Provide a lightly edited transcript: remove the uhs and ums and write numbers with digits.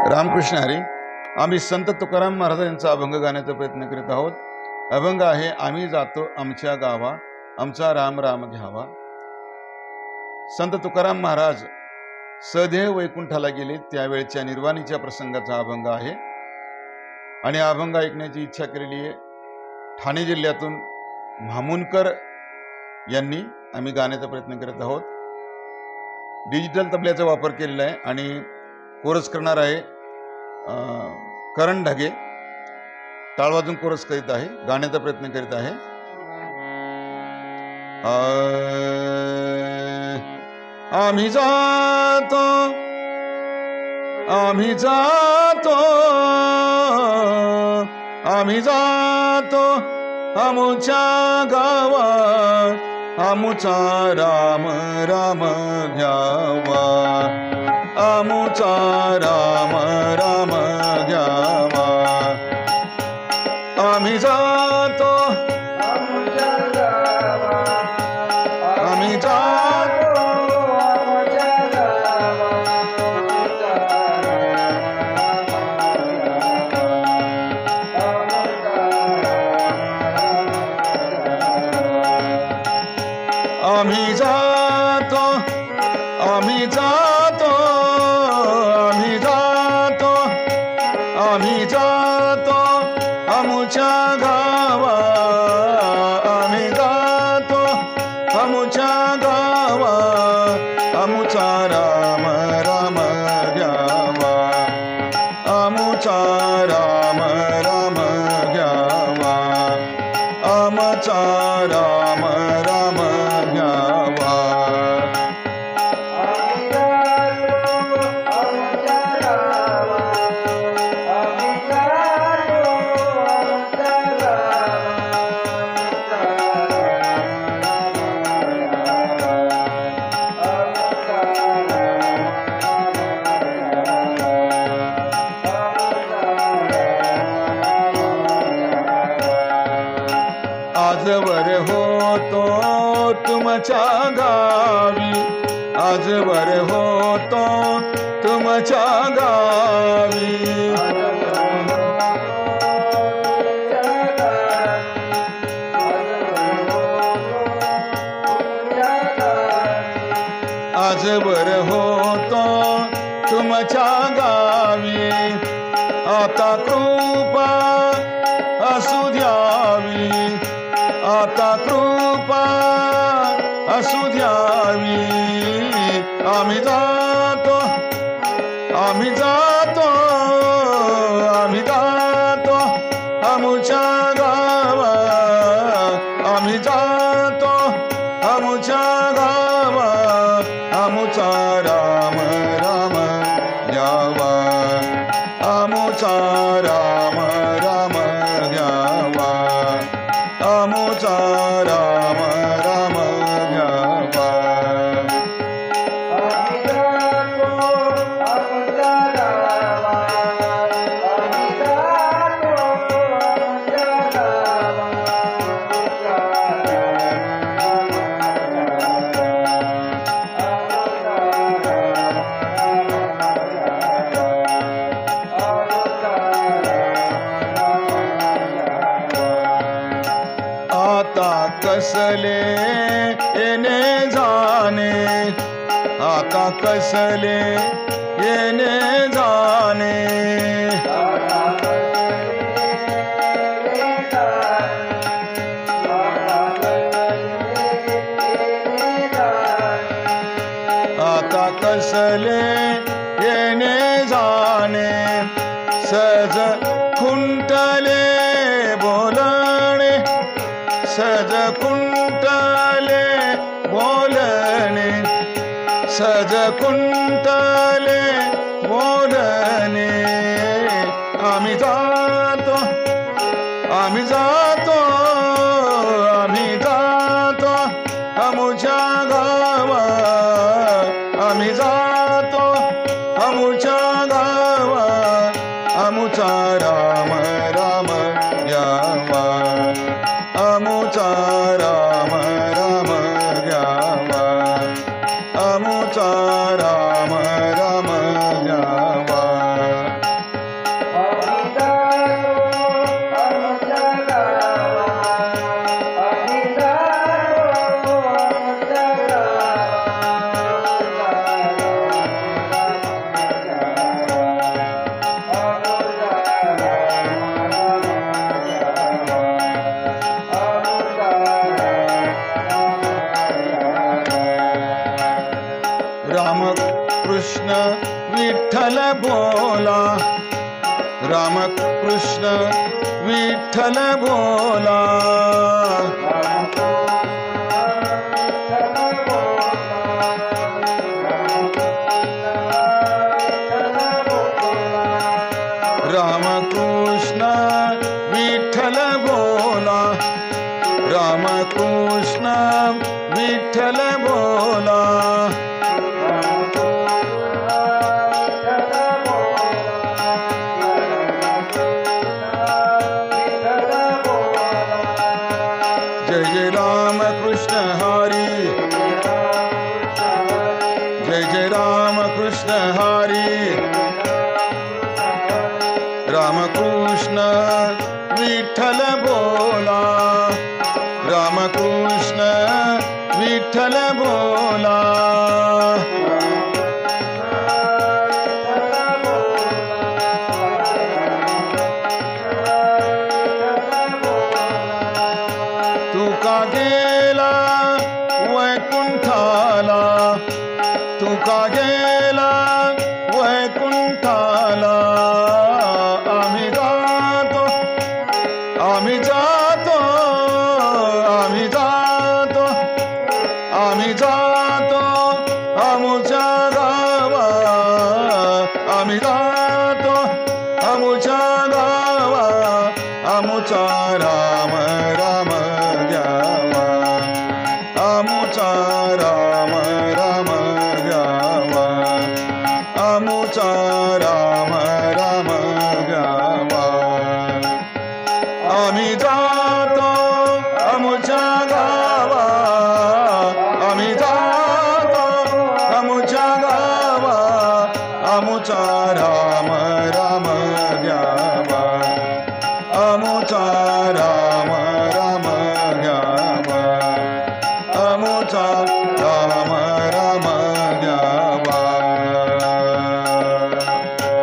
रामकृष्ण हरी. आम्ही संत तुकाराम महाराजांचा अभंग गाण्याचा प्रयत्न करीत आहोत. अभंग आहे आम्ही जातो आमच्या गावा, आमचा राम राम घ्यावा. संत तुकाराम महाराज सदेव वैकुंठाला गेले त्यावेळच्या निर्वाणीच्या प्रसंगाचा अभंग आहे आणि अभंग ऐकण्याची इच्छा केलेली आहे ठाणे जिल्ह्यातून म्हामुनकर यांनी. आम्ही गाण्याचा प्रयत्न करत आहोत. डिजिटल तबल्याचा वापर केलेला आहे आणि कोरस करणार आहे करण ढगे. टाळ वाजून कोरस करीत आहे, गाण्याचा प्रयत्न करीत आहे. आम्ही जातो आम्ही जातो आम्ही जातो आमुच्या गावा, आमुचा राम राम घ्यावा, आमुचा राम राम घ्यावा. आम्ही जातो आमुच्या गावा, आम्ही जातो आमुच्या गावा, आम्ही जातो आम्ही जातो आम्ही जातो आम्ही जातो आमुच्या गावा, आम्ही जातो आमुच्या गावा, आमुचा राम राम घ्यावा, आमुचा राम राम घ्यावा, आमचा राम राम घ्यावा. आजवर होतो तुमच्या गावी, आजवर होतो तुमच्या गावी, आजवर होतो तुमच्या गावी. आता कृपा असू द्यावी, आता कृपा असू द्यावी. आम्ही जातो आम्ही जातो आम्ही जातो आमुच्या गावा, आम्ही जातो आमुच्या गावा, आमुचा राम राम घ्यावा, आमुचा राम राम घ्यावा, आमुचा राम राम घ्यावा. आम्ही जातो आमुच्या गावा, आम्ही जातो आमुच्या गावा, आता कसले येणे जाणे, आता कसले येणे जाणे, आता कसले येणे जाणे. सहज खुंटले बोलणे, सहज कुंटले बोलणे, सहज कुंटले बोलणे. आम्ही जातो आम्ही जातो आम्ही जातो आमुच्या गावा, आम्ही जातो आमुच्या गावा, आमुचा राम राम घ्यावा, आमुचा राम राम घ्यावा, आमुचा राम राम घ्यावा. रामकृष्ण विठ्ठल बोला, रामकृष्ण विठ्ठल बोला. रामकृष्ण विठ्ठल बोला, रामकृष्ण विठ्ठल बोला. जय जय राम कृष्ण हरी, जय जय राम कृष्ण हरी. रामकृष्ण विठ्ठल बोला, रामकृष्ण विठ्ठल बोला. तुका गेला वैकुंठाला, तुका गेला वैकुंठाला. आम्ही जातो, आम्ही जातो, आम्ही जातो, आम्ही जातो आमुच्या गावा, आम्ही जातो आमुच्या गावा. आमुचा राम राम घ्यावा, आमुचा राम राम घ्यावा, आमुचा राम राम घ्यावा. आम्ही जातो आमुच्या गावा, आम्ही जातो आमुच्या गावा. आमुचा राम राम घ्यावा, आमुचा राम